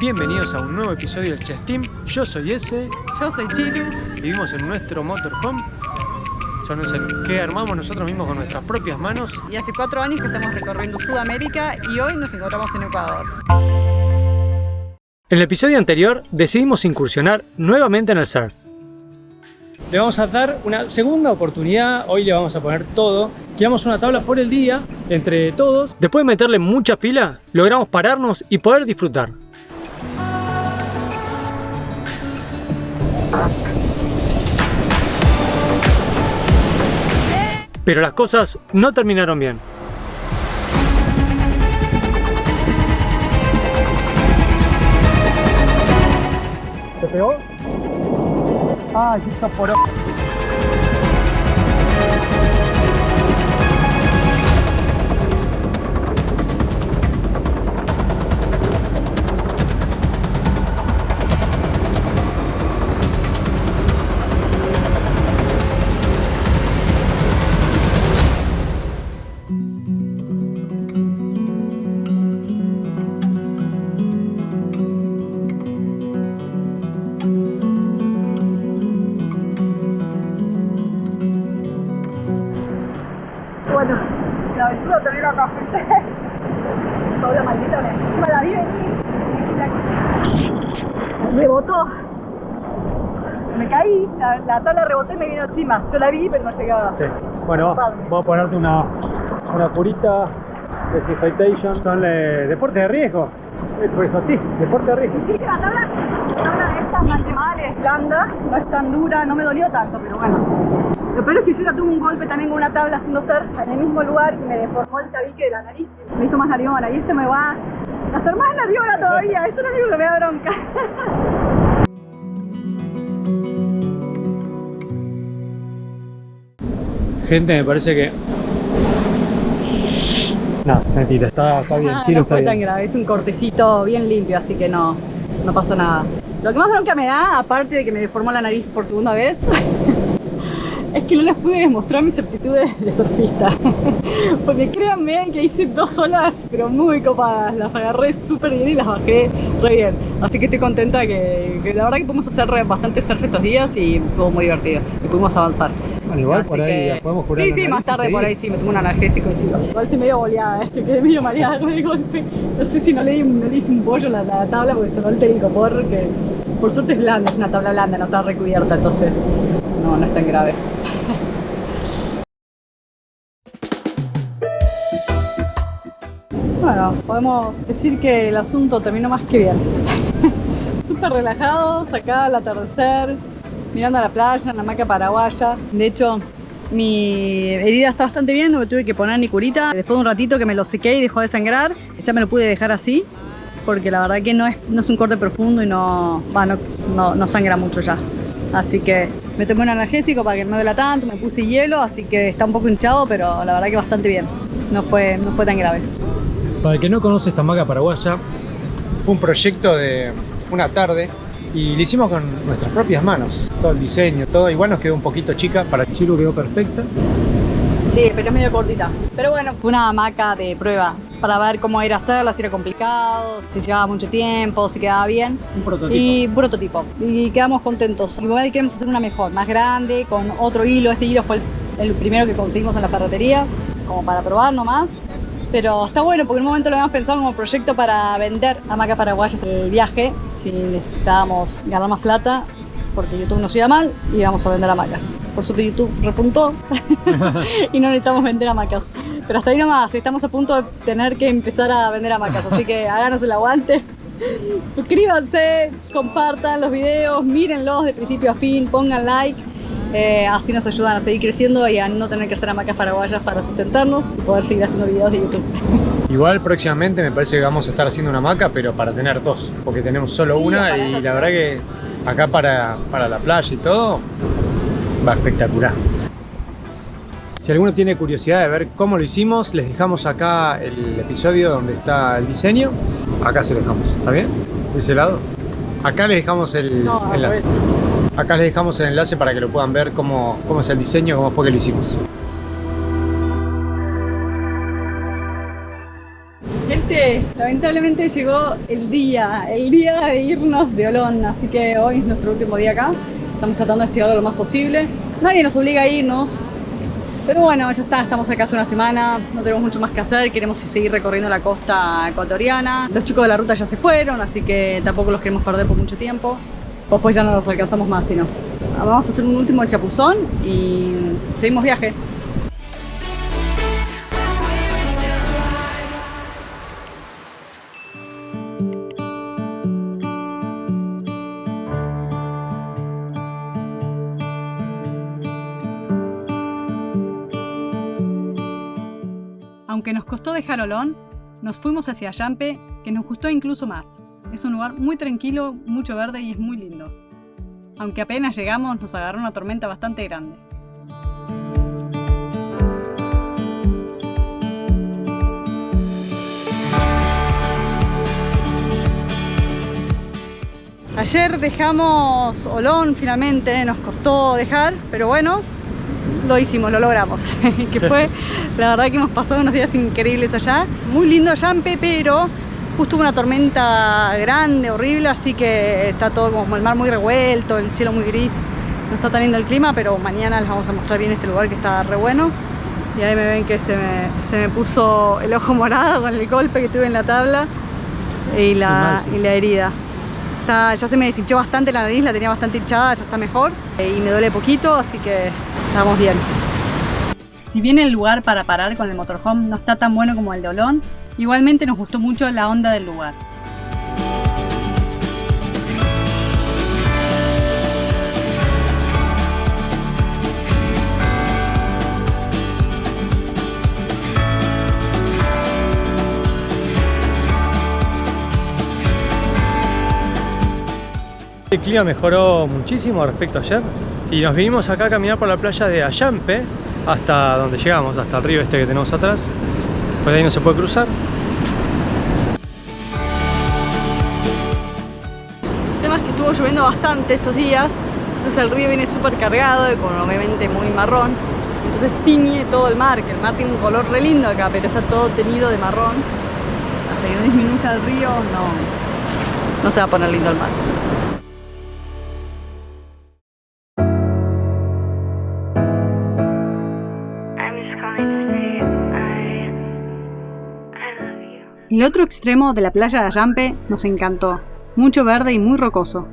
Bienvenidos a un nuevo episodio del Chess Team. Yo soy Ese. Yo soy Chiru. Vivimos en nuestro motorhome. Que armamos nosotros mismos con nuestras propias manos. Y hace 4 años que estamos recorriendo Sudamérica y hoy nos encontramos en Ecuador. En el episodio anterior decidimos incursionar nuevamente en el surf. Le vamos a dar una segunda oportunidad. Hoy le vamos a poner todo. Llevamos una tabla por el día entre todos. Después de meterle mucha pila, logramos pararnos y poder disfrutar. Pero las cosas no terminaron bien. ¿Se pegó? ¡Ah, aquí está por... Bueno, la aventura terminó acá. Toda la maldita encima la vi venir. Rebotó. Me caí, la tabla rebotó y me vino encima. Yo la vi, pero no llegaba. Sí. Bueno, voy a ponerte una curita de Desinfectation. Son deportes de riesgo. Por eso sí, deporte de riesgo. Sí, la tabla esta más es blanda, no es tan dura, no me dolió tanto, pero bueno. Lo peor es que yo ya tuve un golpe también con una tabla haciendo surf en el mismo lugar y me deformó el tabique de la nariz. Me hizo más narigona y este me va a hacer más narigona todavía. Eso es lo único que me da bronca. Gente, me parece que... No, mentira, está bien, Chilo No está fue bien. tan grave, es un cortecito bien limpio, así que no pasó nada. Lo que más bronca me da, aparte de que me deformó la nariz por segunda vez, es que no les pude demostrar mis aptitudes de surfista. Porque créanme que hice 2 olas, pero muy copadas. Las agarré súper bien y las bajé re bien. Así que estoy contenta que la verdad que pudimos hacer bastante surf estos días y estuvo muy divertido. Y pudimos avanzar. Bueno, igual Así por ahí que... la podemos curar. Sí, más tarde por ahí sí, me tomé un analgésico y sigo. Igual estoy medio boleada, quedé medio mareada con el golpe. No sé si no le hice un bollo a la tabla porque se lo el telcopor, que por suerte es blanda, es una tabla blanda, no está recubierta, entonces no es tan grave. Bueno, podemos decir que el asunto terminó más que bien. Súper relajados, acá al atardecer, mirando a la playa, en la hamaca paraguaya. De hecho, mi herida está bastante bien, no me tuve que poner ni curita. Después de un ratito que me lo sequé y dejó de sangrar, ya me lo pude dejar así, porque la verdad que no es un corte profundo y no sangra mucho ya. Así que me tomé un analgésico para que no me duela tanto, me puse hielo, así que está un poco hinchado, pero la verdad que bastante bien. No fue tan grave. Para el que no conoce esta hamaca paraguaya, fue un proyecto de una tarde y lo hicimos con nuestras propias manos. Todo el diseño, todo. Igual nos quedó un poquito chica, para Chiru quedó perfecta. Sí, pero es medio cortita. Pero bueno, fue una hamaca de prueba para ver cómo era hacerla, si era complicado, si llevaba mucho tiempo, si quedaba bien. Un prototipo. Y un prototipo. Y quedamos contentos. Igual queremos hacer una mejor, más grande, con otro hilo. Este hilo fue el primero que conseguimos en la ferretería, como para probar nomás. Pero está bueno porque en un momento lo habíamos pensado como proyecto para vender hamacas paraguayas el viaje, si necesitábamos ganar más plata, porque YouTube nos iba mal y íbamos a vender hamacas. Por suerte YouTube repuntó y no necesitamos vender hamacas. Pero hasta ahí nomás, estamos a punto de tener que empezar a vender hamacas, así que háganos el aguante. Suscríbanse, compartan los videos, mírenlos de principio a fin, pongan like. Así nos ayudan a seguir creciendo y a no tener que hacer hamacas paraguayas para sustentarnos y poder seguir haciendo videos de YouTube. Igual próximamente me parece que vamos a estar haciendo una hamaca, pero para tener 2, porque tenemos solo Sí, una y la verdad que acá para la playa y todo va espectacular. Si alguno tiene curiosidad de ver cómo lo hicimos, les dejamos acá el episodio donde está el diseño. Acá se lo dejamos, ¿está bien? De ese lado. Acá les dejamos el enlace. Acá les dejamos el enlace para que lo puedan ver cómo es el diseño, cómo fue que lo hicimos. Gente, Lamentablemente llegó el día de irnos de Olón, así que hoy es nuestro último día acá. Estamos tratando de estirar lo más posible. Nadie nos obliga a irnos, pero bueno, ya está, estamos acá hace una semana, no tenemos mucho más que hacer, queremos seguir recorriendo la costa ecuatoriana. Los chicos de la ruta ya se fueron, así que tampoco los queremos perder por mucho tiempo. Después ya no los alcanzamos más, sino. Vamos a hacer un último chapuzón y seguimos viaje. Aunque nos costó dejar Olón, nos fuimos hacia Ayampe, que nos gustó incluso más. Es un lugar muy tranquilo, mucho verde y es muy lindo. Aunque apenas llegamos, nos agarró una tormenta bastante grande. Ayer dejamos Olón finalmente, nos costó dejar, pero bueno, lo hicimos, lo logramos. Que fue, la verdad que hemos pasado unos días increíbles allá. Muy lindo Ayampe, pero justo hubo una tormenta grande, horrible, así que está todo como el mar muy revuelto, el cielo muy gris. No está tan lindo el clima, pero mañana les vamos a mostrar bien este lugar que está re bueno. Y ahí me ven que se me puso el ojo morado con el golpe que tuve en la tabla y la herida. Ya se me deshinchó bastante la nariz, la tenía bastante hinchada, ya está mejor y me duele poquito, así que estamos bien. Si bien el lugar para parar con el motorhome no está tan bueno como el de Olón, igualmente nos gustó mucho la onda del lugar. El clima mejoró muchísimo respecto a ayer y nos vinimos acá a caminar por la playa de Ayampe hasta donde llegamos, hasta el río este que tenemos atrás. Pues de ahí no se puede cruzar. El tema es que estuvo lloviendo bastante estos días, entonces el río viene súper cargado y con obviamente muy marrón. Entonces tiñe todo el mar, que el mar tiene un color re lindo acá, pero está todo teñido de marrón. Hasta que no disminuya el río, no se va a poner lindo el mar. El otro extremo de la playa de Ayampe nos encantó, mucho verde y muy rocoso.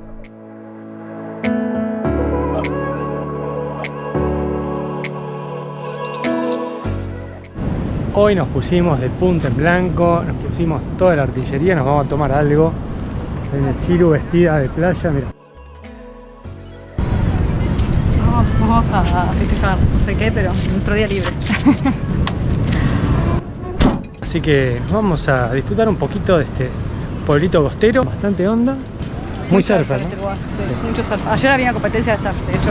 Hoy nos pusimos de punta en blanco, nos pusimos toda la artillería, nos vamos a tomar algo. Viene Chiru vestida de playa, mira. Vamos a festejar, no sé qué, pero nuestro día libre. Así que vamos a disfrutar un poquito de este pueblito costero, bastante onda, muy surfer, ¿no? Este lugar, sí, mucho surf. Ayer había competencia de surf, de hecho.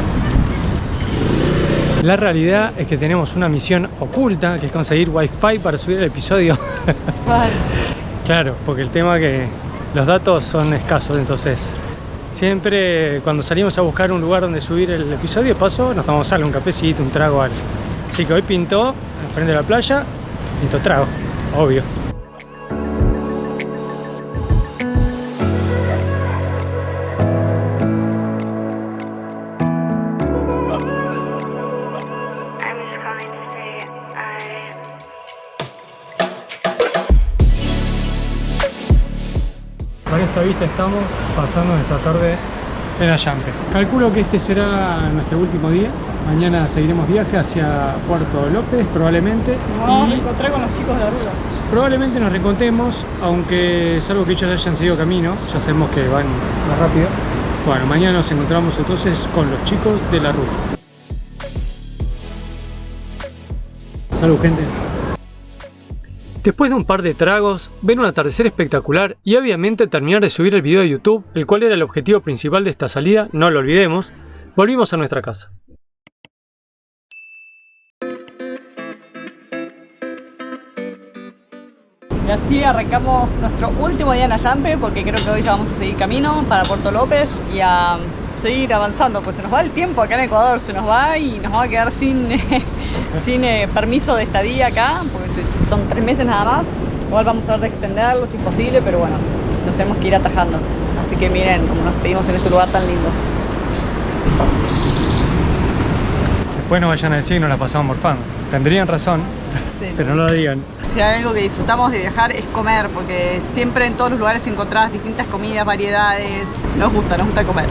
La realidad es que tenemos una misión oculta, que es conseguir wifi para subir el episodio. Vale. Claro, porque el tema es que los datos son escasos, entonces siempre cuando salimos a buscar un lugar donde subir el episodio, paso, nos tomamos algo, un cafecito, un trago, algo. Así que hoy pintó, enfrente de la playa, pintó trago. Obvio. Con esta vista estamos pasando nuestra tarde en Ayampe. Calculo que este será nuestro último día. Mañana seguiremos viaje hacia Puerto López, probablemente. Nos vamos a reencontrar con los chicos de la ruta. Probablemente nos reencontremos, aunque salvo que ellos hayan seguido camino, ya sabemos que van más rápido. Bueno, mañana nos encontramos entonces con los chicos de la ruta. Salud, gente. Después de un par de tragos, ver un atardecer espectacular y obviamente terminar de subir el video de YouTube, el cual era el objetivo principal de esta salida, no lo olvidemos, volvimos a nuestra casa. Y así arrancamos nuestro último día en Ayampe, porque creo que hoy ya vamos a seguir camino para Puerto López y a seguir avanzando, pues se nos va el tiempo acá en Ecuador, se nos va y nos vamos a quedar sin permiso de estadía acá, porque son 3 meses nada más. Igual vamos a ver de extenderlo si es posible, pero bueno, nos tenemos que ir atajando. Así que miren cómo nos pedimos en este lugar tan lindo. Después no vayan a decir que nos la pasamos morfando. Tendrían razón, Sí. pero no lo digan. Si hay algo que disfrutamos de viajar es comer, porque siempre en todos los lugares encontrás distintas comidas, variedades. Nos gusta comer.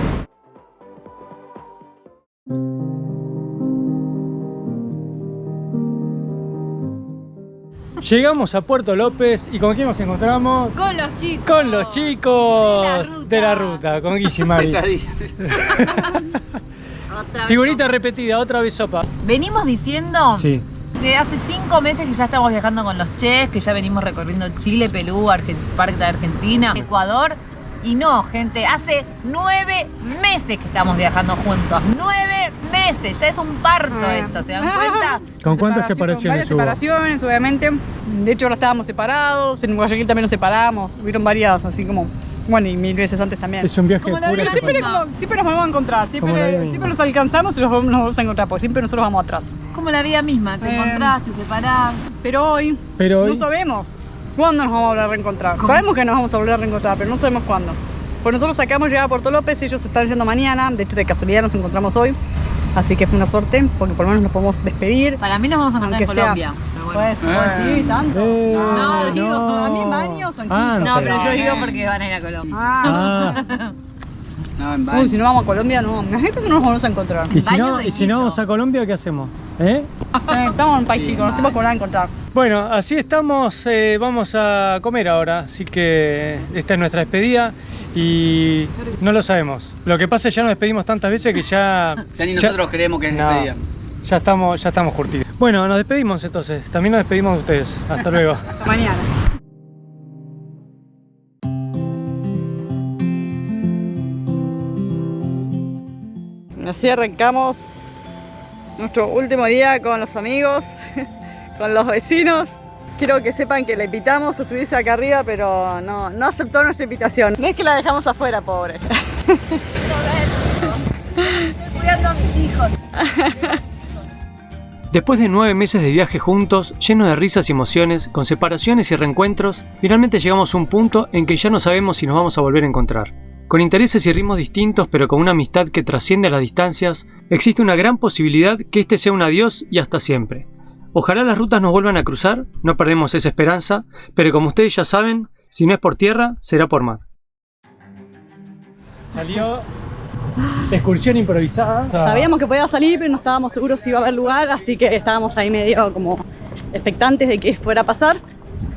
Llegamos a Puerto López y ¿con quién nos encontramos? Con los chicos. Con los chicos de la ruta, con Guille y Mari. Otra vez Figurita sopa. repetida, otra vez sopa. Venimos diciendo Sí. que hace 5 meses que ya estamos viajando con los Ches, que ya venimos recorriendo Chile, Perú, parte de Argentina, Ecuador. Y no, gente, hace 9 meses que estamos viajando juntos. 9 meses, ya es un parto esto, ¿se dan cuenta? ¿Con cuántas Con separaciones varias hubo? separaciones, obviamente. De hecho, ahora estábamos separados. En Guayaquil también nos separamos. Hubieron varias, así como... Bueno, y 1000 veces antes también. Es un viaje Como la pura vida Siempre, misma. siempre nos vamos a encontrar. Como la vida Siempre, misma. siempre los alcanzamos y nos vamos a encontrar, porque siempre nosotros vamos atrás. Como la vida misma, te encontrás, te separás. Pero hoy Pero hoy- no sabemos cuándo nos vamos a volver a reencontrar. ¿Cómo? Sabemos que nos vamos a volver a reencontrar, pero no sabemos cuándo. Pues nosotros sacamos llegar a Puerto López, ellos están yendo mañana. De hecho, de casualidad nos encontramos hoy. Así que fue una suerte, porque por lo menos nos podemos despedir. Para mí nos vamos a encontrar en Aunque sea. Colombia. Pero bueno. Pues sí, tanto. No, digo, a mí años o en Ah, quinto. No, pero yo pero- digo porque van a ir a Colombia. Ah, Uy, si no vamos a Colombia, no. Imagínate que no nos vamos a encontrar. y si Baños no, de y si no Quito. vamos a Colombia, ¿qué hacemos? ¿Eh? Estamos en un país chico, nos tenemos que volver a encontrar. Bueno, así estamos, vamos a comer ahora, así que esta es nuestra despedida y no lo sabemos. Lo que pasa es que ya nos despedimos tantas veces que ya... Ya ni nosotros creemos que es No, despedida. ya estamos curtidos. Bueno, nos despedimos entonces, también nos despedimos de ustedes. Hasta luego. Hasta mañana. Así arrancamos nuestro último día con los amigos, con los vecinos. Quiero que sepan que le invitamos a subirse acá arriba, pero no aceptó nuestra invitación. No es que la dejamos afuera, pobre. Estoy cuidando a mis hijos. Después de 9 meses de viaje juntos, llenos de risas y emociones, con separaciones y reencuentros, finalmente llegamos a un punto en que ya no sabemos si nos vamos a volver a encontrar. Con intereses y ritmos distintos, pero con una amistad que trasciende las distancias, existe una gran posibilidad que este sea un adiós y hasta siempre. Ojalá las rutas nos vuelvan a cruzar, no perdemos esa esperanza, pero como ustedes ya saben, si no es por tierra, será por mar. Salió excursión improvisada. Sabíamos que podía salir, pero no estábamos seguros si iba a haber lugar, así que estábamos ahí medio como expectantes de que fuera a pasar.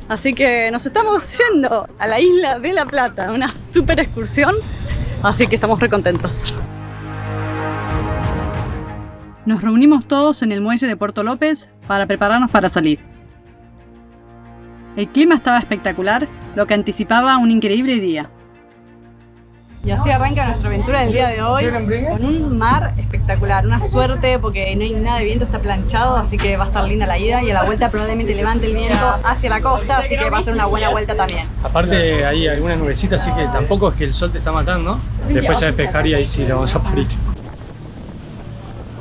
Así que nos estamos yendo a la isla de La Plata, una super excursión, así que estamos re contentos. Nos reunimos todos en el muelle de Puerto López para prepararnos para salir. El clima estaba espectacular, lo que anticipaba un increíble día. Y así arranca nuestra aventura del día de hoy, con un mar espectacular, una suerte porque no hay nada de viento, está planchado, así que va a estar linda la ida y a la vuelta probablemente levante el viento hacia la costa, así que va a ser una buena vuelta también. Aparte hay alguna nubecita, así que tampoco es que el sol te está matando. Después ya despejar y ahí sí lo vamos a parir.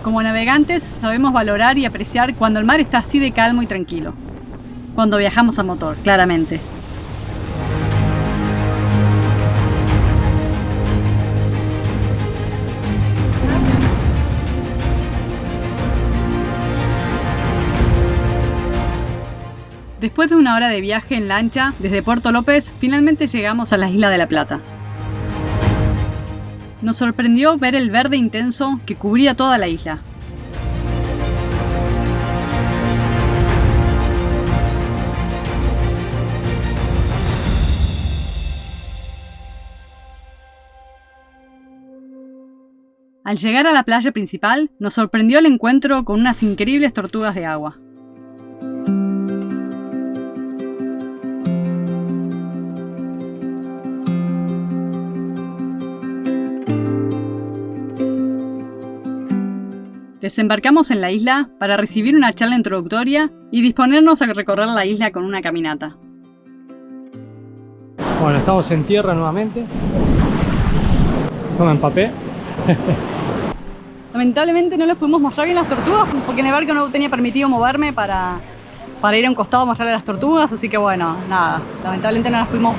Como navegantes sabemos valorar y apreciar cuando el mar está así de calmo y tranquilo. Cuando viajamos a motor, claramente. Después de una hora de viaje en lancha desde Puerto López, finalmente llegamos a la isla de La Plata. Nos sorprendió ver el verde intenso que cubría toda la isla. Al llegar a la playa principal, nos sorprendió el encuentro con unas increíbles tortugas de agua. Desembarcamos en la isla para recibir una charla introductoria y disponernos a recorrer la isla con una caminata. Bueno, estamos en tierra nuevamente. No me empapé. Lamentablemente no les pudimos mostrar bien las tortugas porque en el barco no tenía permitido moverme para para ir a un costado a mostrarle las tortugas, así que bueno, nada, lamentablemente no las pudimos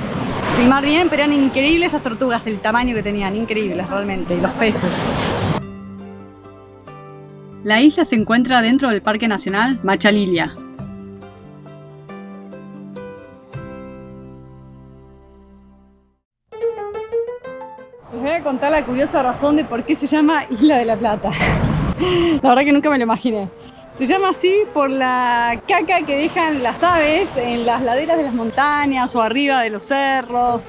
filmar bien, pero eran increíbles esas tortugas, el tamaño que tenían, increíbles realmente, y los peces. La isla se encuentra dentro del Parque Nacional Machalilla. Les voy a contar la curiosa razón de por qué se llama Isla de la Plata. La verdad que nunca me lo imaginé. Se llama así por la caca que dejan las aves en las laderas de las montañas o arriba de los cerros.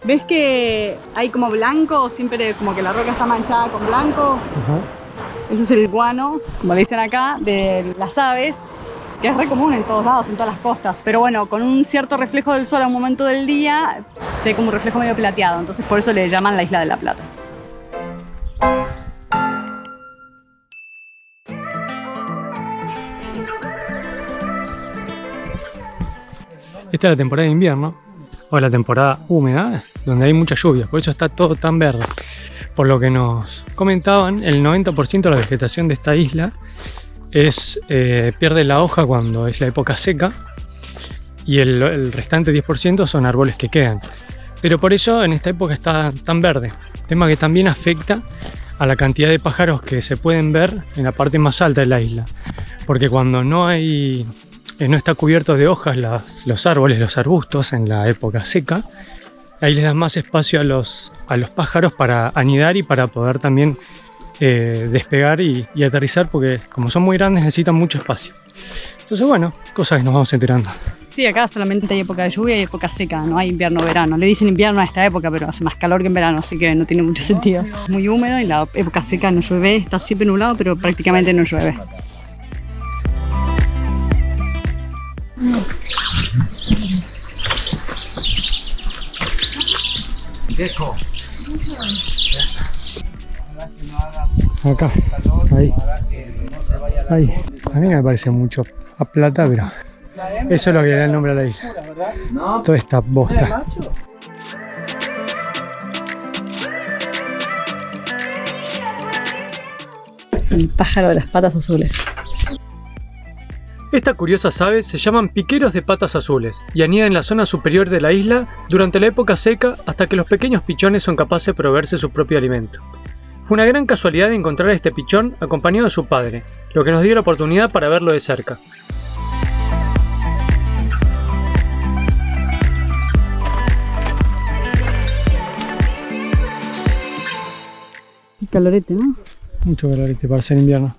¿Ves que hay como blanco? Siempre como que la roca está manchada con blanco. Eso es el guano, como le dicen acá, de las aves, que es re común en todos lados, en todas las costas. Pero bueno, con un cierto reflejo del sol a un momento del día, se ve como un reflejo medio plateado. Entonces por eso le llaman la Isla de la Plata. Esta es la temporada de invierno, o la temporada húmeda, donde hay mucha lluvia, por eso está todo tan verde. Por lo que nos comentaban, el 90% de la vegetación de esta isla pierde la hoja cuando es la época seca, y el restante 10% son árboles que quedan. Pero por eso en esta época está tan verde, tema que también afecta a la cantidad de pájaros que se pueden ver en la parte más alta de la isla, porque cuando no está cubierto de hojas los árboles, los arbustos en la época seca, ahí les dan más espacio a los pájaros para anidar y para poder también despegar y aterrizar, porque como son muy grandes necesitan mucho espacio. Entonces bueno, cosas que nos vamos enterando. Sí, acá solamente hay época de lluvia y época seca, no hay invierno-verano. Le dicen invierno a esta época, pero hace más calor que en verano, así que no tiene mucho sentido. Es muy húmedo y la época seca no llueve, está siempre nublado, pero prácticamente no llueve. Acá, ahí. A mí me parece mucho a plata, pero eso es lo que le da el nombre a la isla. Toda esta bosta. El pájaro de las patas azules. Estas curiosas aves se llaman piqueros de patas azules y anidan en la zona superior de la isla durante la época seca hasta que los pequeños pichones son capaces de proveerse su propio alimento. Fue una gran casualidad encontrar a este pichón acompañado de su padre, lo que nos dio la oportunidad para verlo de cerca. El calorete, ¿no? Mucho calorete para ser invierno.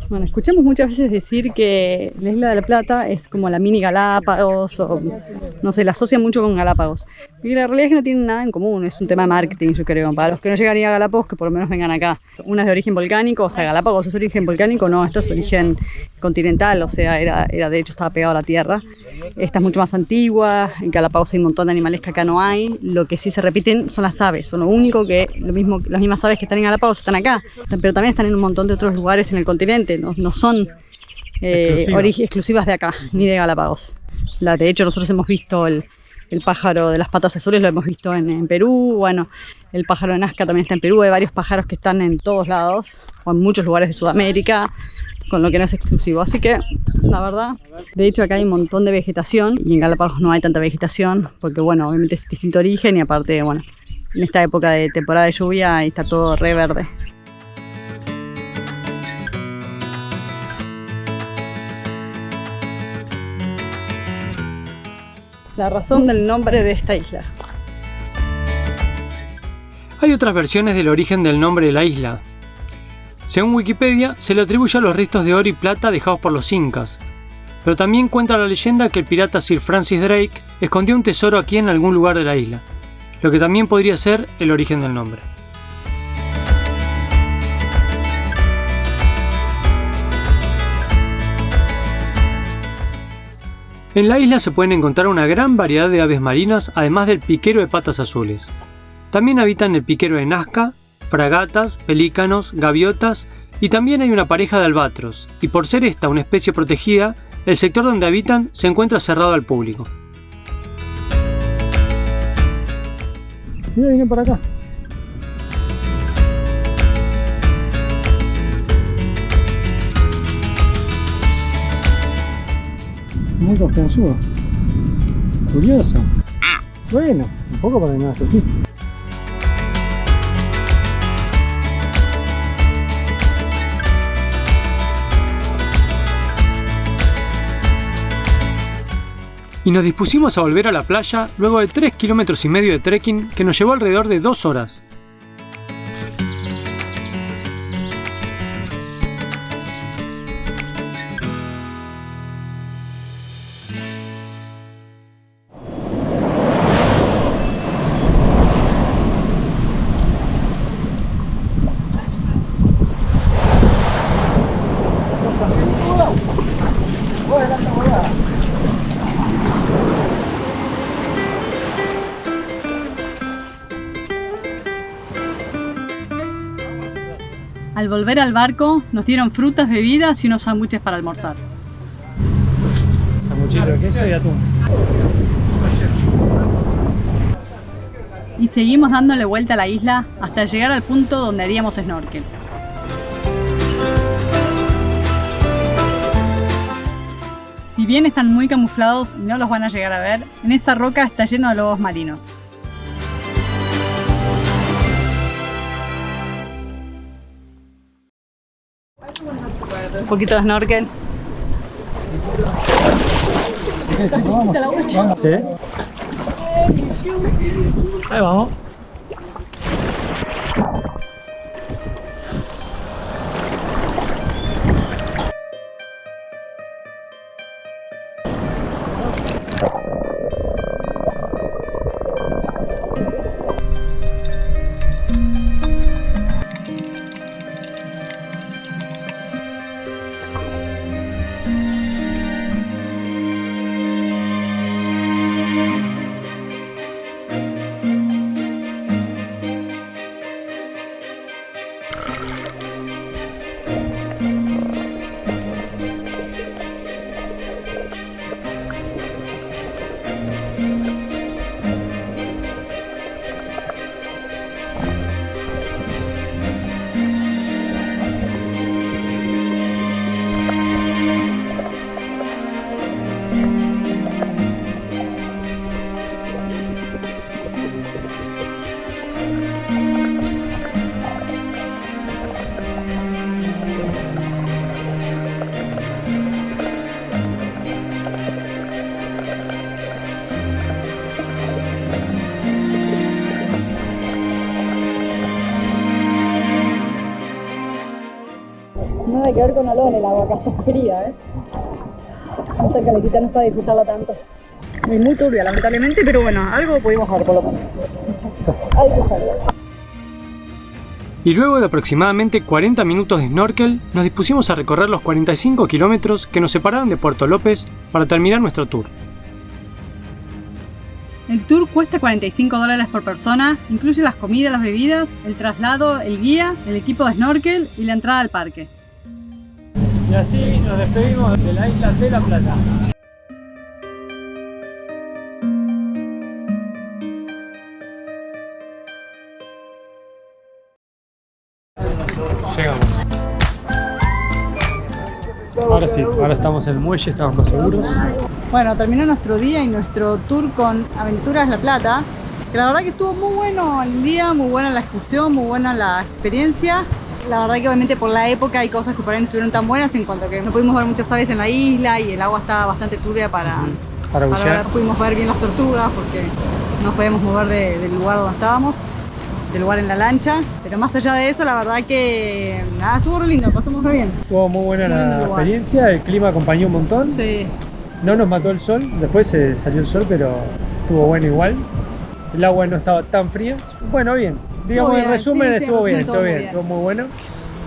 Bueno, escuchamos muchas veces decir que la Isla de la Plata es como la mini Galápagos, o no sé, la asocian mucho con Galápagos. Y la realidad es que no tienen nada en común, es un tema de marketing, yo creo. Para los que no llegarían a Galápagos, que por lo menos vengan acá. Una es de origen volcánico, o sea, Galápagos es origen volcánico, no, esto es origen continental, o sea, era de hecho estaba pegado a la tierra. Esta es mucho más antigua, en Galápagos hay un montón de animales que acá no hay. Lo que sí se repiten son las aves, son lo único que, las mismas aves que están en Galápagos están acá, pero también están en un montón de otros lugares en el continente, no son exclusivas de acá, ni de Galápagos. De hecho nosotros hemos visto el pájaro de las patas azules, lo hemos visto en Perú, bueno, el pájaro de Nazca también está en Perú, hay varios pájaros que están en todos lados, o en muchos lugares de Sudamérica, con lo que no es exclusivo, así que la verdad, de hecho acá hay un montón de vegetación y en Galápagos no hay tanta vegetación porque bueno, obviamente es distinto origen y aparte, bueno, en esta época de temporada de lluvia está todo re verde. La razón del nombre de esta isla. Hay otras versiones del origen del nombre de la isla. Según Wikipedia, se le atribuye a los restos de oro y plata dejados por los incas. Pero también cuenta la leyenda que el pirata Sir Francis Drake escondió un tesoro aquí en algún lugar de la isla, lo que también podría ser el origen del nombre. En la isla se pueden encontrar una gran variedad de aves marinas, además del piquero de patas azules. También habitan el piquero de Nazca, fragatas, pelícanos, gaviotas y también hay una pareja de albatros, y por ser esta una especie protegida, el sector donde habitan se encuentra cerrado al público. Mira, viene por acá. Muy confianzudo. Curioso. Bueno, un poco para que no hace así. Y nos dispusimos a volver a la playa luego de 3,5 kilómetros de trekking que nos llevó alrededor de 2 horas. Al volver al barco, nos dieron frutas, bebidas y unos sándwiches para almorzar. Sanguchito de queso y atún. Y seguimos dándole vuelta a la isla hasta llegar al punto donde haríamos snorkel. Si bien están muy camuflados y no los van a llegar a ver, en esa roca está lleno de lobos marinos. Un poquito de snorkel. ¿Sí? Ahí vamos. Nada que ver con olor en el agua, acá está fría, Esta caletita no está a disfrutarla tanto. Muy turbia, lamentablemente, pero bueno, algo pudimos ver por lo menos. Algo salió. Y luego de aproximadamente 40 minutos de snorkel, nos dispusimos a recorrer los 45 kilómetros que nos separaron de Puerto López para terminar nuestro tour. El tour cuesta $45 por persona, incluye las comidas, las bebidas, el traslado, el guía, el equipo de snorkel y la entrada al parque. Y así nos despedimos de la isla de La Plata. Llegamos. Ahora sí, ahora estamos en el muelle, estamos más seguros. Bueno, terminó nuestro día y nuestro tour con Aventuras La Plata, que la verdad que estuvo muy bueno el día, muy buena la excursión, muy buena la experiencia. La verdad que obviamente por la época hay cosas que por ahí no estuvieron tan buenas en cuanto a que no pudimos ver muchas aves en la isla y el agua estaba bastante turbia para bucear. Pudimos ver bien las tortugas porque no podíamos mover del lugar donde estábamos, del lugar en la lancha. Pero más allá de eso, la verdad que nada, estuvo re lindo, pasamos re bien. Estuvo muy buena la experiencia, el clima acompañó un montón. Sí. No nos mató el sol, después salió el sol, pero estuvo bueno igual. El agua no estaba tan fría. Bueno, bien. Digamos, en resumen, sí, estuvo bien, estuvo muy bueno.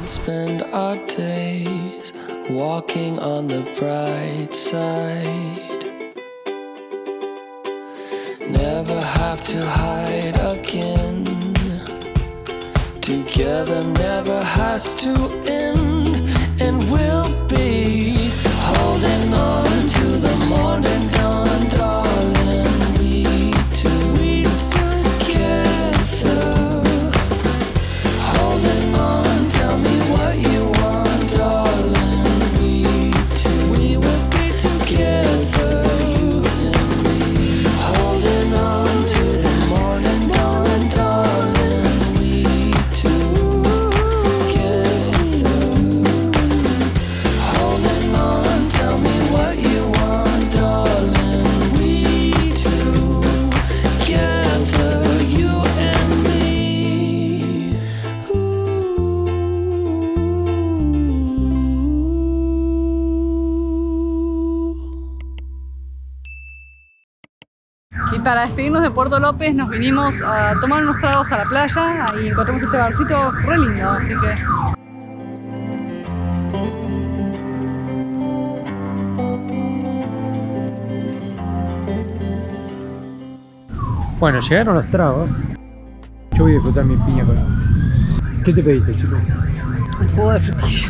Spend our days walking on the bright side. Never have to hide again. Together never has to end. And we'll be holding on to the morning dawn, darling. We together. Holding on, tell me what you want, darling. We will be together. para despedirnos de Puerto López nos vinimos a tomar unos tragos a la playa y encontramos este barcito re lindo, así que... Bueno, llegaron los tragos. Yo voy a disfrutar mi piña colada. ¿Qué te pediste, chico? Un jugo de frutilla.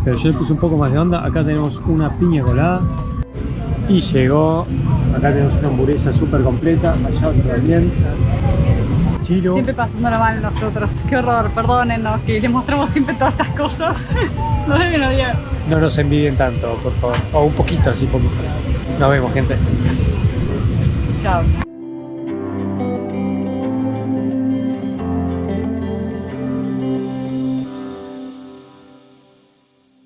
Pero yo le puse un poco más de onda. Acá tenemos una piña colada. Y llegó. Acá tenemos una hamburguesa súper completa. Allá también. Chilo. Siempre pasándola mal nosotros. Qué horror, perdónennos que les mostramos siempre todas estas cosas. Nos deben odiar. No nos envidien tanto, por favor. O un poquito, así poquito. Nos vemos, gente. Chao.